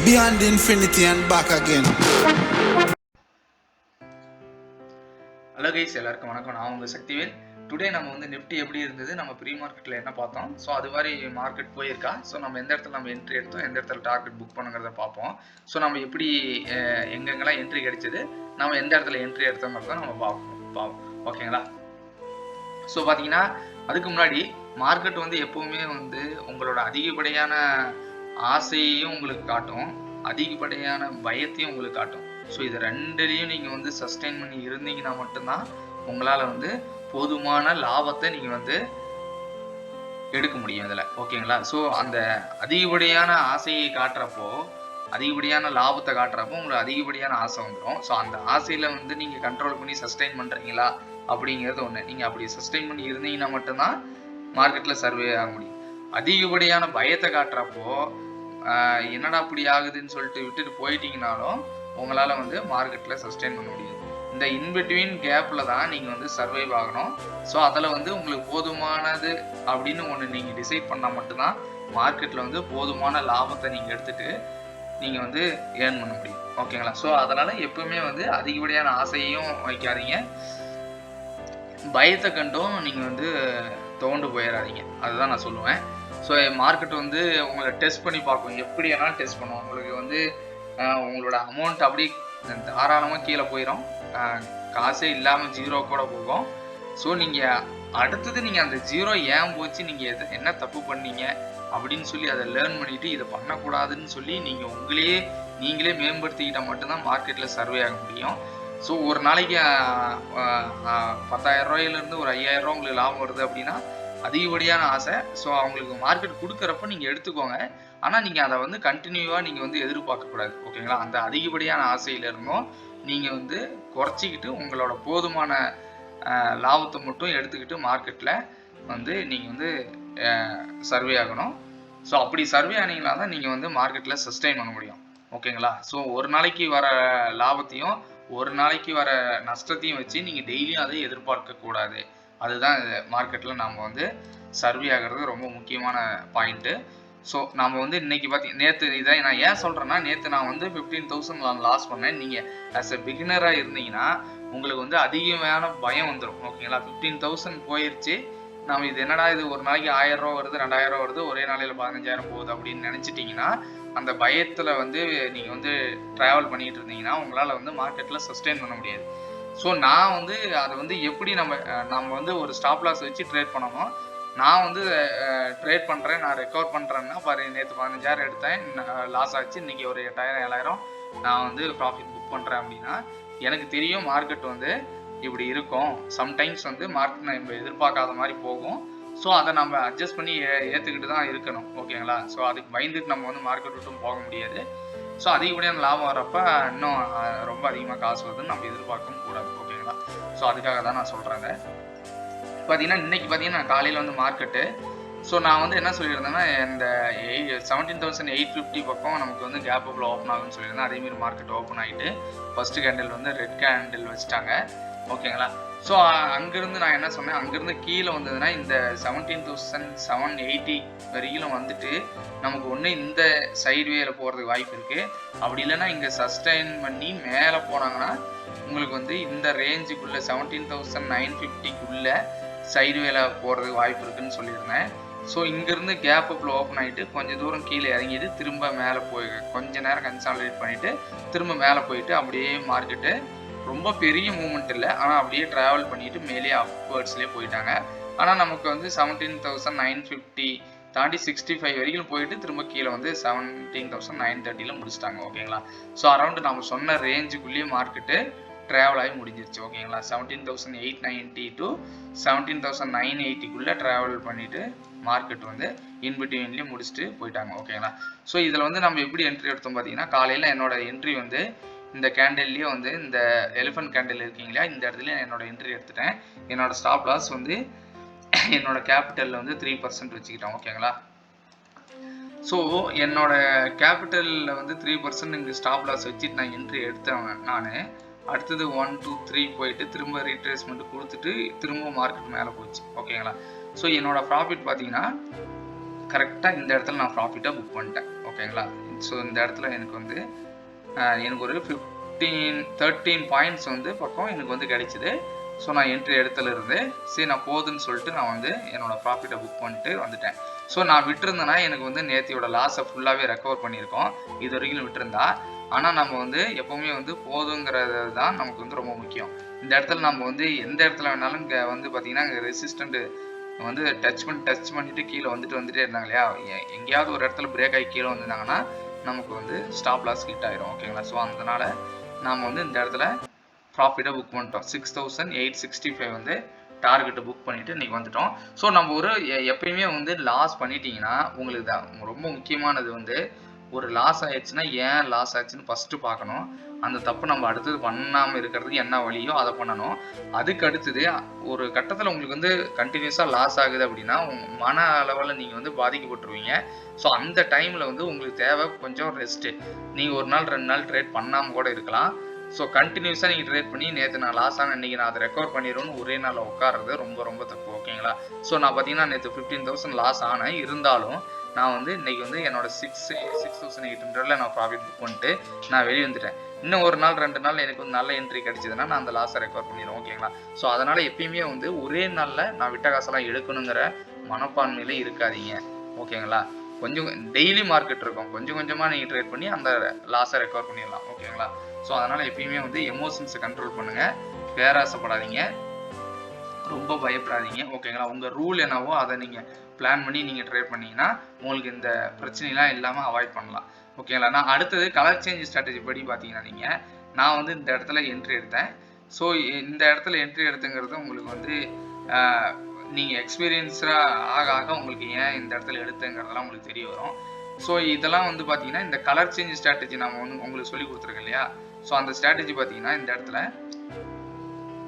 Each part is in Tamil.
beyond infinity and back again. Hello guys, எல்லாருக்கும் வணக்கம். நான் உங்க சக்திவேல். டுடே நம்ம வந்து நிஃப்டி எப்படி இருந்தது, நம்ம ப்ரீ மார்க்கெட்ல என்ன பார்த்தோம், ஸோ அது மாதிரி மார்க்கெட் போயிருக்கா, ஸோ நம்ம எந்த இடத்துல நம்ம என்ட்ரி எடுத்தோம், எந்த இடத்துல டார்கெட் புக் பண்ணுங்கிறத பார்ப்போம். ஸோ நம்ம எப்படி எங்கெங்கெல்லாம் என்ட்ரி கிடைச்சது, நம்ம எந்த இடத்துல என்ட்ரி எடுத்தோங்கிறத நம்ம பார்ப்போம். ஓகேங்களா? ஸோ பார்த்தீங்கன்னா அதுக்கு முன்னாடி மார்க்கெட் வந்து எப்பவுமே வந்து உங்களோட அதிகப்படியான ஆசையையும் உங்களுக்கு காட்டும், அதிகப்படியான பயத்தையும் உங்களுக்கு காட்டும். ஸோ இது ரெண்டுலையும் நீங்கள் வந்து சஸ்டெயின் பண்ணி இருந்தீங்கன்னா மட்டும்தான் உங்களால் வந்து போதுமான லாபத்தை நீங்கள் வந்து எடுக்க முடியும் இதில். ஓகேங்களா? ஸோ அந்த அதிகப்படியான ஆசையை காட்டுறப்போ, அதிகப்படியான லாபத்தை காட்டுறப்போ உங்களுக்கு அதிகப்படியான ஆசை வந்துடும். ஸோ அந்த ஆசையில் வந்து நீங்கள் கண்ட்ரோல் பண்ணி சஸ்டெயின் பண்ணுறீங்களா அப்படிங்கிறது ஒன்று. நீங்கள் அப்படி சஸ்டெயின் பண்ணி இருந்தீங்கன்னா மட்டும்தான் மார்க்கெட்டில் சர்வே ஆக முடியும். அதிகப்படியான பயத்தை காட்டுறப்போ என்னடா அப்படி ஆகுதுன்னு சொல்லிட்டு விட்டுட்டு போயிட்டீங்கனாலும் உங்களால் வந்து மார்க்கெட்டில் சஸ்டெயின் பண்ண முடியாது. இந்த இன்பிட்வீன் கேப்பில் தான் நீங்கள் வந்து சர்வைவ் ஆகணும். ஸோ அதில் வந்து உங்களுக்கு போதுமானது அப்படின்னு ஒன்று நீங்கள் டிசைட் பண்ணால் மட்டும்தான் மார்க்கெட்டில் வந்து போதுமான லாபத்தை நீங்கள் எடுத்துகிட்டு நீங்கள் வந்து ஏர்ன் பண்ண முடியும். ஓகேங்களா? ஸோ அதனால் எப்பவுமே வந்து அதிகப்படியான ஆசையையும் வைக்காதீங்க, பயத்தை கண்டும் நீங்கள் வந்து தோண்டு போயிடாதீங்க. அதுதான் நான் சொல்லுவேன். ஸோ மார்க்கெட் வந்து உங்களை டெஸ்ட் பண்ணி பார்க்கும், எப்படி வேணாலும் டெஸ்ட் பண்ணுவோம். உங்களுக்கு வந்து உங்களோட அமௌண்ட் அப்படி தாராளமாக கீழே போயிடும், காசே இல்லாமல் ஜீரோ கூட போகும். ஸோ நீங்கள் அடுத்தது நீங்கள் அந்த ஜீரோ ஏன் போச்சு, நீங்கள் என்ன தப்பு பண்ணீங்க அப்படின்னு சொல்லி அதை லேர்ன் பண்ணிவிட்டு இதை பண்ணக்கூடாதுன்னு சொல்லி நீங்கள் நீங்களே மேம்படுத்திக்கிட்டால் மட்டும்தான் மார்க்கெட்டில் சர்வே ஆக முடியும். ஸோ ஒரு நாளைக்கு 10,000 ரூபாயிலேருந்து ஒரு 5,000 ரூபா உங்களுக்கு லாபம் வருது அப்படின்னா அதிகப்படியான ஆசை. ஸோ அவங்களுக்கு மார்க்கெட் கொடுக்குறப்ப நீங்கள் எடுத்துக்கோங்க, ஆனால் நீங்கள் அதை வந்து கண்டினியூவாக நீங்கள் வந்து எதிர்பார்க்கக்கூடாது. ஓகேங்களா? அந்த அதிகப்படியான ஆசையிலிருந்தும் நீங்கள் வந்து குறைச்சிக்கிட்டு உங்களோட போதுமான லாபத்தை மட்டும் எடுத்துக்கிட்டு மார்க்கெட்டில் வந்து நீங்கள் வந்து சர்வே ஆகணும். ஸோ அப்படி சர்வே ஆனீங்களா தான் நீங்கள் வந்து மார்க்கெட்டில் சஸ்டெயின் பண்ண முடியும். ஓகேங்களா? ஸோ ஒரு நாளைக்கு வர லாபத்தையும் ஒரு நாளைக்கு வர நஷ்டத்தையும் வச்சு நீங்கள் டெய்லியும் அதை எதிர்பார்க்கக்கூடாது. அதுதான் மார்க்கெட்டில் நாம் வந்து சர்வே ஆகிறது ரொம்ப முக்கியமான பாயிண்ட்டு. ஸோ நம்ம வந்து இன்னைக்கு நேற்று இதை நான் ஏன் சொல்கிறேன்னா, நேற்று நான் வந்து 15,000 நான் லாஸ் பண்ணேன். நீங்கள் ஆஸ் எ பிகினராக இருந்தீங்கன்னா உங்களுக்கு வந்து அதிகமான பயம் வந்துடும். ஓகேங்களா? 15,000 போயிடுச்சு, நம்ம இது என்னடா இது ஒரு நாளைக்கு 1,000 ரூபா வருது, 2,000 ரூபா வருது, ஒரே நாளையில் 15,000 போகுது அப்படின்னு நினச்சிட்டிங்கன்னா அந்த பயத்தில் வந்து நீங்கள் வந்து ட்ராவல் பண்ணிகிட்டு இருந்தீங்கன்னா உங்களால் வந்து மார்க்கெட்டில் சஸ்டெயின் பண்ண முடியாது. ஸோ நான் வந்து அதை வந்து எப்படி நம்ம வந்து ஒரு ஸ்டாப் லாஸ் வச்சு ட்ரேட் பண்ணணும். நான் வந்து ட்ரேட் பண்ணுறேன், நான் ரெக்கவர் பண்ணுறேன்னா பாரு, நேற்று 15,000 எடுத்தேன், லாஸ் ஆச்சு, இன்றைக்கி ஒரு 8,000 7,000 நான் வந்து ப்ராஃபிட் புக் பண்ணுறேன் அப்படின்னா எனக்கு தெரியும் மார்க்கெட் வந்து இப்படி இருக்கும். சம்டைம்ஸ் வந்து மார்க்கெட் நம்ம எதிர்பார்க்காத மாதிரி போகும். ஸோ அதை நம்ம அட்ஜஸ்ட் பண்ணி ஏற்றுக்கிட்டு தான் இருக்கணும். ஓகேங்களா? ஸோ அதுக்கு பயந்துட்டு நம்ம வந்து மார்க்கெட் விட்டும் போக முடியாது. ஸோ அதிகப்படியான லாபம் வரப்போ இன்னும் ரொம்ப அதிகமாக காசு வருதுன்னு நம்ம எதிர்பார்க்கவும் கூடாது. ஓகேங்களா? ஸோ அதுக்காக தான் நான் சொல்கிறேங்க. பார்த்தீங்கன்னா இன்றைக்கி பார்த்தீங்கன்னா காலையில் வந்து மார்க்கெட்டு, ஸோ நான் வந்து என்ன சொல்லியிருந்தேன்னா, இந்த 17,850 பக்கம் நமக்கு வந்து கேப் அப்பில் ஓப்பன் ஆகும்னு சொல்லியிருந்தேன். அதேமாரி மார்க்கெட் ஓப்பன் ஆகிட்டு ஃபஸ்ட்டு கேண்டில் வந்து ரெட் கேண்டில் வச்சுட்டாங்க. ஓகேங்களா? ஸோ அங்கேருந்து நான் என்ன சொன்னேன், அங்கேருந்து கீழே வந்ததுன்னா இந்த 17,780 வரையிலும் வந்துட்டு நமக்கு ஒன்று இந்த சைட்வேல போகிறதுக்கு வாய்ப்பு இருக்குது. அப்படி இல்லைன்னா இங்கே சஸ்டைன் பண்ணி மேலே போனாங்கன்னா உங்களுக்கு வந்து இந்த ரேஞ்சுக்குள்ளே 17,950க்குள்ளே சைட்வேல போகிறதுக்கு வாய்ப்பு இருக்குதுன்னு சொல்லியிருந்தேன். ஸோ இங்கேருந்து கேப் அப்பில் ஓப்பன் ஆகிட்டு கொஞ்சம் தூரம் கீழே இறங்கிட்டு திரும்ப மேலே போய் கொஞ்சம் நேரம் கன்சாலிடேட் பண்ணிவிட்டு திரும்ப மேலே போயிட்டு அப்படியே மார்க்கெட்டு ரொம்ப பெரிய மூவ்மெண்ட் இல்லை, ஆனால் அப்படியே ட்ராவல் பண்ணிட்டு மேலே அப்வர்ட்ஸ்லேயே போயிட்டாங்க. ஆனால் நமக்கு வந்து 17,950 தாண்டி 65 வரைக்கும் போயிட்டு திரும்ப கீழே வந்து 17,930 முடிச்சிட்டாங்க. ஓகேங்களா? ஸோ அரௌண்டு நம்ம சொன்ன ரேஞ்சுக்குள்ளேயே மார்க்கெட்டு ட்ராவல் ஆகி முடிஞ்சிருச்சு. ஓகேங்களா? 17,890 டு 17,980க்குள்ளே ட்ராவல் பண்ணிவிட்டு மார்க்கெட் வந்து இன்பிட்வீன்லேயே முடிச்சுட்டு போயிட்டாங்க. ஓகேங்களா? ஸோ இதில் வந்து நம்ம எப்படி என்ட்ரி எடுத்தோம் பார்த்தீங்கன்னா, காலையில் என்னோட என்ட்ரி வந்து இந்த கேண்டில்லையே வந்து இந்த எலிஃபென்ட் கேண்டில் இருக்கீங்களா, இந்த இடத்துல என்னோட என்ட்ரி எடுத்துட்டேன். என்னோட ஸ்டாப் லாஸ் வந்து என்னோட கேபிட்டலில் வந்து 3% வச்சுக்கிட்டேன். ஓகேங்களா? ஸோ என்னோட கேபிட்டலில் வந்து 3% இங்கே ஸ்டாப் லாஸ் வச்சுட்டு நான் என்ட்ரி எடுத்தேன். நான் அடுத்தது 1 2 3 போயிட்டு திரும்ப ரீட்ரேஸ்மெண்ட் கொடுத்துட்டு திரும்ப மார்க்கெட் மேலே போச்சு. ஓகேங்களா? ஸோ என்னோட ப்ராஃபிட் பார்த்தீங்கன்னா கரெக்டாக இந்த இடத்துல நான் ப்ராஃபிட்டாக புக் பண்ணிட்டேன். ஓகேங்களா? ஸோ இந்த இடத்துல எனக்கு வந்து எனக்கு ஒரு 13 பாயிண்ட்ஸ் வந்து பக்கம் எனக்கு வந்து கிடைச்சிது. ஸோ நான் என்ட்ரி இடத்துல இருந்து சரி நான் போதுன்னு சொல்லிட்டு நான் வந்து என்னோட ப்ராஃபிட்டை புக் பண்ணிட்டு வந்துட்டேன். ஸோ நான் விட்டுருந்தேன்னா எனக்கு வந்து நேத்தியோட லாஸை ஃபுல்லாகவே ரெக்கவர் பண்ணியிருக்கோம் இது வரைக்கும் விட்டுருந்தா. ஆனால் நம்ம வந்து எப்போவுமே வந்து போதுங்கிறது தான் நமக்கு வந்து ரொம்ப முக்கியம். இந்த இடத்துல நம்ம வந்து எந்த இடத்துல வேணாலும் இங்கே வந்து பார்த்தீங்கன்னா இங்கே ரெசிஸ்டண்ட்டு வந்து டச் பண்ணிட்டு கீழே வந்துட்டே இருந்தாங்க இல்லையா, எங்கேயாவது ஒரு இடத்துல பிரேக் ஆகி கீழே வந்துருந்தாங்கன்னா நமக்கு வந்து ஸ்டாப் லாஸ் ஹிட் ஆயிரும். ஓகேங்களா. ஸோ அதனால நாம் வந்து இந்த இடத்துல ப்ராஃபிட்டை புக் பண்ணிட்டோம். 6865 வந்து டார்கெட்டை புக் பண்ணிட்டு இன்னைக்கு வந்துட்டோம். ஸோ நம்ம ஒரு எப்பயுமே வந்து லாஸ் பண்ணிட்டீங்கன்னா உங்களுக்கு தான் ரொம்ப முக்கியமானது வந்து ஒரு லாஸ் ஆயிடுச்சுன்னா ஏன் லாஸ் ஆச்சுன்னு ஃபஸ்ட்டு பார்க்கணும். அந்த தப்பு நம்ம அடுத்தது பண்ணாமல் இருக்கிறதுக்கு என்ன வழியோ அதை பண்ணணும். அதுக்கு அடுத்தது ஒரு கட்டத்தில் உங்களுக்கு வந்து கண்டினியூஸாக லாஸ் ஆகுது அப்படின்னா மன அளவில் நீங்கள் வந்து பாதிக்கப்பட்டுருவீங்க. ஸோ அந்த டைமில் வந்து உங்களுக்கு தேவை கொஞ்சம் ரெஸ்ட்டு. நீங்கள் ஒரு நாள் 2 நாள் ட்ரேட் பண்ணாமல் கூட இருக்கலாம். ஸோ கண்டினியூஸாக நீங்கள் ட்ரேட் பண்ணி நேற்று நான் லாஸ் ஆனால் இன்றைக்கி நான் அதை ரெக்கவர் பண்ணிடுவேன்னு ஒரே நாளில் உட்காறது ரொம்ப ரொம்ப தப்பு. ஓகேங்களா. ஸோ நான் பார்த்தீங்கன்னா நேற்று 15,000 லாஸ் ஆனேன். இருந்தாலும் நான் வந்து இன்றைக்கி வந்து என்னோட 6,800 நான் ப்ராஃபிட் புக் பண்ணிட்டு நான் வெளியே வந்துட்டேன். இன்னும் ஒரு நாள் 2 நாள் எனக்கு வந்து நல்ல என்ட்ரி கிடைச்சதுன்னா நான் அந்த லாஸை ரெக்கவர் பண்ணிடுவேன். ஓகேங்களா. ஸோ அதனால் எப்பயுமே வந்து ஒரே நாளில் நான் விட்ட காசெல்லாம் எடுக்கணுங்கிற மனப்பான்மையில் இருக்காதீங்க. ஓகேங்களா. கொஞ்சம் டெய்லி மார்க்கெட் இருக்கும், கொஞ்சம் கொஞ்சமாக நீங்கள் ட்ரேட் பண்ணி அந்த லாஸை ரெக்கவர் பண்ணிடலாம். ஓகேங்களா. ஸோ அதனால் எப்பயுமே வந்து எமோஷன்ஸை கண்ட்ரோல் பண்ணுங்கள், பேராசைப்படாதீங்க, ரொம்ப பயப்படாதீங்க. ஓகேங்களா. உங்கள் ரூல் என்னவோ அதை நீங்கள் பிளான் பண்ணி நீங்கள் ட்ரேட் பண்ணிங்கன்னா உங்களுக்கு இந்த பிரச்சனைலாம் இல்லாமல் அவாய்ட் பண்ணலாம். ஓகேங்களா. நான் அடுத்தது கலர் சேஞ்ச் ஸ்ட்ராட்டஜி படி பார்த்தீங்கன்னா நான் வந்து இந்த இடத்துல என்ட்ரி எடுத்தேன். ஸோ இந்த இடத்துல என்ட்ரி எடுத்துங்கிறது உங்களுக்கு வந்து நீங்கள் எக்ஸ்பீரியன்ஸாக ஆக ஆக உங்களுக்கு ஏன் இந்த இடத்துல எடுத்துங்கிறதெல்லாம் உங்களுக்கு தெரிய வரும். ஸோ இதெல்லாம் வந்து பார்த்தீங்கன்னா இந்த கலர் சேஞ்ச் ஸ்ட்ராட்டஜி நம்ம வந்து உங்களுக்கு சொல்லி கொடுத்துருக்கோம் இல்லையா. ஸோ அந்த ஸ்ட்ராட்டஜி பார்த்தீங்கன்னா இந்த இடத்துல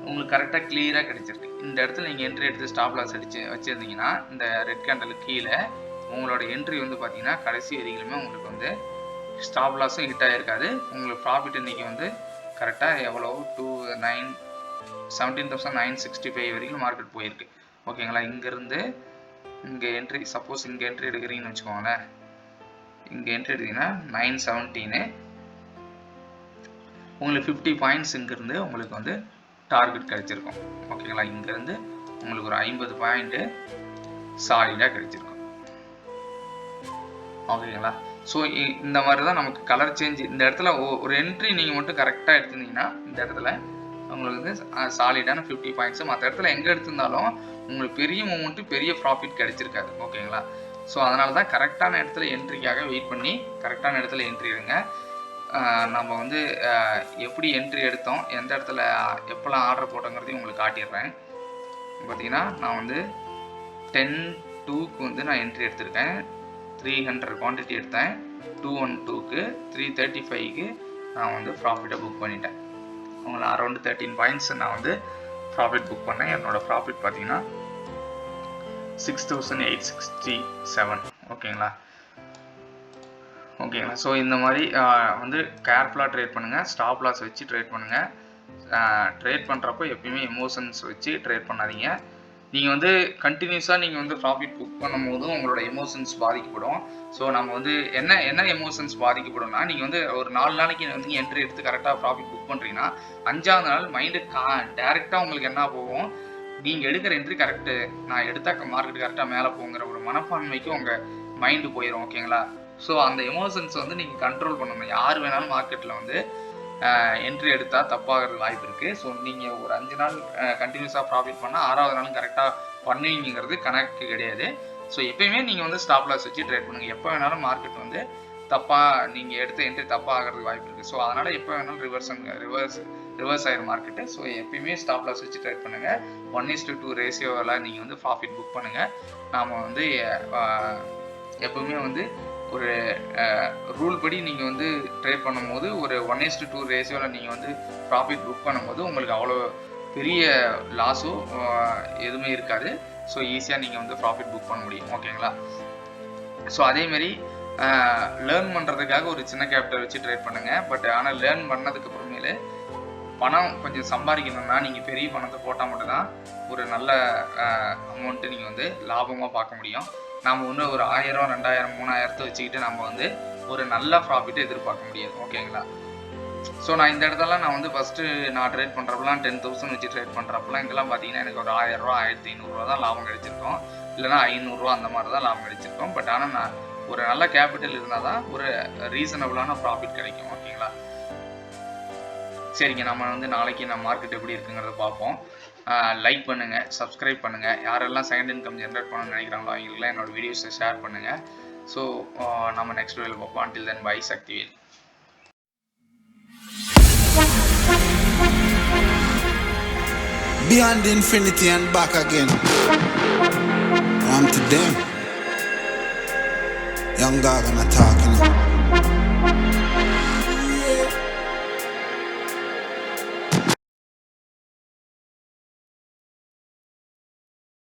உங்களுக்கு கரெக்டாக கிளியராக கிடைச்சிருக்கு. இந்த இடத்துல நீங்கள் என்ட்ரி எடுத்து ஸ்டாப் லாஸ் அடித்து வச்சுருந்தீங்கன்னா இந்த ரெட் கேண்டலுக்கு கீழே உங்களோட என்ட்ரி வந்து பார்த்தீங்கன்னா கடைசி வரையிலுமே உங்களுக்கு வந்து ஸ்டாப் லாஸும் ஹிட் ஆகிருக்காது. உங்களுக்கு ப்ராஃபிட் இன்றைக்கி வந்து கரெக்டாக எவ்வளோ 17,965 வரைக்கும் மார்க்கெட் போயிருக்கு. ஓகேங்களா. இங்கேருந்து இங்கே என்ட்ரி சப்போஸ் இங்கே என்ட்ரி எடுக்கிறீங்கன்னு வச்சுக்கோங்களேன். இங்கே என்ட்ரி எடுத்தீங்கன்னா 917 உங்களுக்கு 50 பாயிண்ட்ஸ் இங்கேருந்து உங்களுக்கு வந்து டார்கெட் கிடைச்சிருக்கும். ஓகேங்களா. இங்கேருந்து உங்களுக்கு ஒரு 50 பாயிண்ட்டு சாலிடாக கிடைச்சிருக்கும். ஓகேங்களா. ஸோ இந்த மாதிரி தான் நமக்கு கலர் சேஞ்ச். இந்த இடத்துல ஒரு என்ட்ரி நீங்கள் மட்டும் கரெக்டாக எடுத்திருந்தீங்கன்னா இந்த இடத்துல உங்களுக்கு வந்து சாலிடான 50 பாயிண்ட்ஸு. மற்ற இடத்துல எங்கே எடுத்திருந்தாலும் உங்களுக்கு பெரிய மூமெண்ட்டு பெரிய ப்ராஃபிட் கிடைச்சிருக்காது. ஓகேங்களா. ஸோ அதனால தான் கரெக்டான இடத்துல என்ட்ரிக்காக வெயிட் பண்ணி கரெக்டான இடத்துல என்ட்ரி எடுங்க. நம்ம வந்து எப்படி என்ட்ரி எடுத்தோம், எந்த இடத்துல எப்போல்லாம் ஆர்டர் போட்டோங்கிறதையும் உங்களுக்கு காட்டிடுறேன். பார்த்தீங்கன்னா நான் வந்து 10-2க்கு வந்து நான் என்ட்ரி எடுத்திருக்கேன். 300 குவான்டிட்டி எடுத்தேன். 212க்கு 335க்கு நான் வந்து ப்ராஃபிட்டை புக் பண்ணிட்டேன். உங்களை அரௌண்ட் 13 பாயிண்ட்ஸ் நான் வந்து ப்ராஃபிட் புக் பண்ணேன். என்னோடய ப்ராஃபிட் பார்த்தீங்கன்னா 6,867. ஓகேங்களா. ஓகேங்களா. ஸோ இந்த மாதிரி வந்து கேர்ஃபுல்லாக ட்ரேட் பண்ணுங்கள், ஸ்டாப் லாஸ் வச்சு ட்ரேட் பண்ணுங்கள். ட்ரேட் பண்ணுறப்போ எப்பயுமே எமோஷன்ஸ் வச்சு ட்ரேட் பண்ணாதீங்க. நீங்கள் வந்து கண்டினியூஸாக நீங்கள் வந்து ப்ராஃபிட் புக் பண்ணும் போதும் உங்களோட எமோஷன்ஸ் பாதிக்கப்படும். ஸோ நம்ம வந்து என்ன எமோஷன்ஸ் பாதிக்கப்படும்னா நீங்கள் வந்து ஒரு 4 நாளைக்கு வந்து என்ட்ரி எடுத்து கரெக்டாக ப்ராஃபிட் புக் பண்ணுறீங்கன்னா 5ஆவது நாள் மைண்டு டேரெக்டாக உங்களுக்கு என்ன போகும், நீங்கள் எடுக்கிற என்ட்ரி கரெக்டு, நான் எடுத்தால் மார்க்கெட் கரெக்டாக மேலே போங்கிற ஒரு மனப்பான்மைக்கு உங்கள் மைண்டு போயிடும். ஓகேங்களா. ஸோ அந்த எமோஷன்ஸ் வந்து நீங்கள் கண்ட்ரோல் பண்ணணும். யார் வேணாலும் மார்க்கெட்டில் வந்து என்ட்ரி எடுத்தால் தப்பாகிறது வாய்ப்பு இருக்குது. ஸோ நீங்கள் ஒரு 5 நாள் கண்டினியூஸாக ப்ராஃபிட் பண்ணால் 6ஆவது நாளும் கரெக்டாக பண்ணுவீங்கிறது கணக்கு கிடையாது. ஸோ எப்பயுமே நீங்கள் வந்து ஸ்டாப் லாஸ் வச்சு ட்ரேட் பண்ணுங்கள். எப்போ வேணாலும் மார்க்கெட் வந்து தப்பாக நீங்கள் எடுத்த என்ட்ரி தப்பாக ஆகிறதுக்கு வாய்ப்பு இருக்குது. ஸோ அதனால் எப்போ வேணாலும் ரிவர்ஸ் ஆகிடும் மார்க்கெட்டு. ஸோ எப்பயுமே ஸ்டாப் லாஸ் வச்சு ட்ரேட் பண்ணுங்கள். 1:2 ரேஷியோவில் நீங்கள் வந்து ப்ராஃபிட் புக் பண்ணுங்கள். நாம் வந்து எப்பவுமே வந்து ஒரு ரூல் படி நீங்கள் வந்து ட்ரேட் பண்ணும்போது ஒரு 1:2 ரேஷியோவில் நீங்கள் வந்து ப்ராஃபிட் புக் பண்ணும்போது உங்களுக்கு அவ்வளோ பெரிய லாஸோ எதுவுமே இருக்காது. ஸோ ஈஸியாக நீங்கள் வந்து ப்ராஃபிட் புக் பண்ண முடியும். ஓகேங்களா. ஸோ அதேமாரி லேர்ன் பண்ணுறதுக்காக ஒரு சின்ன கேபிட்டல் வச்சு ட்ரேட் பண்ணுங்கள். பட் ஆனால் லேர்ன் பண்ணதுக்கு அப்புறமேலு பணம் கொஞ்சம் சம்பாதிக்கணும்னா நீங்கள் பெரிய பணத்தை போட்டால் மட்டும்தான் ஒரு நல்ல அமௌண்ட்டு நீங்கள் வந்து லாபமாக பார்க்க முடியும். நம்ம ஒன்று ஒரு 1000, 2000, 3000 வச்சுக்கிட்டு நம்ம வந்து ஒரு நல்ல ப்ராஃபிட்டை எதிர்பார்க்க முடியாது. ஓகேங்களா? ஸோ நான் இந்த இடத்துல நான் வந்து ஃபஸ்ட்டு நான் ட்ரேட் பண்ணுறப்பெல்லாம் 10,000 வச்சு ட்ரேட் பண்ணுறப்பெல்லாம் இங்கெல்லாம் பார்த்தீங்கன்னா எனக்கு ஒரு 1000 ரூபா 1500 தான் லாபம் கிடைச்சிருக்கும், இல்லைனா 500 அந்த மாதிரி தான் லாபம் கிடைச்சிருக்கும். பட் ஆனால் நான் ஒரு நல்ல கேபிட்டல் இருந்தால் தான் ஒரு ரீசனபிளான ப்ராஃபிட் கிடைக்கும். ஓகேங்களா? சரிங்க, நம்ம வந்து நாளைக்கு நம்ம மார்க்கெட் எப்படி இருக்குங்கிறத பார்ப்போம். லைக் பண்ணுங்கள், சப்ஸ்கிரைப் பண்ணுங்கள். யாரெல்லாம் செகண்ட் இன்கம் ஜென்ரேட் பண்ணணும்னு நினைக்கிறாங்களோ அவங்களுக்குலாம் என்னோட வீடியோஸை ஷேர் பண்ணுங்கள். ஸோ நம்ம நெக்ஸ்ட் வீடியோவில் பார்ப்போம். until then, bye. Sakthivel. Beyond infinity and back again. I'm to them. Young dog and a talking.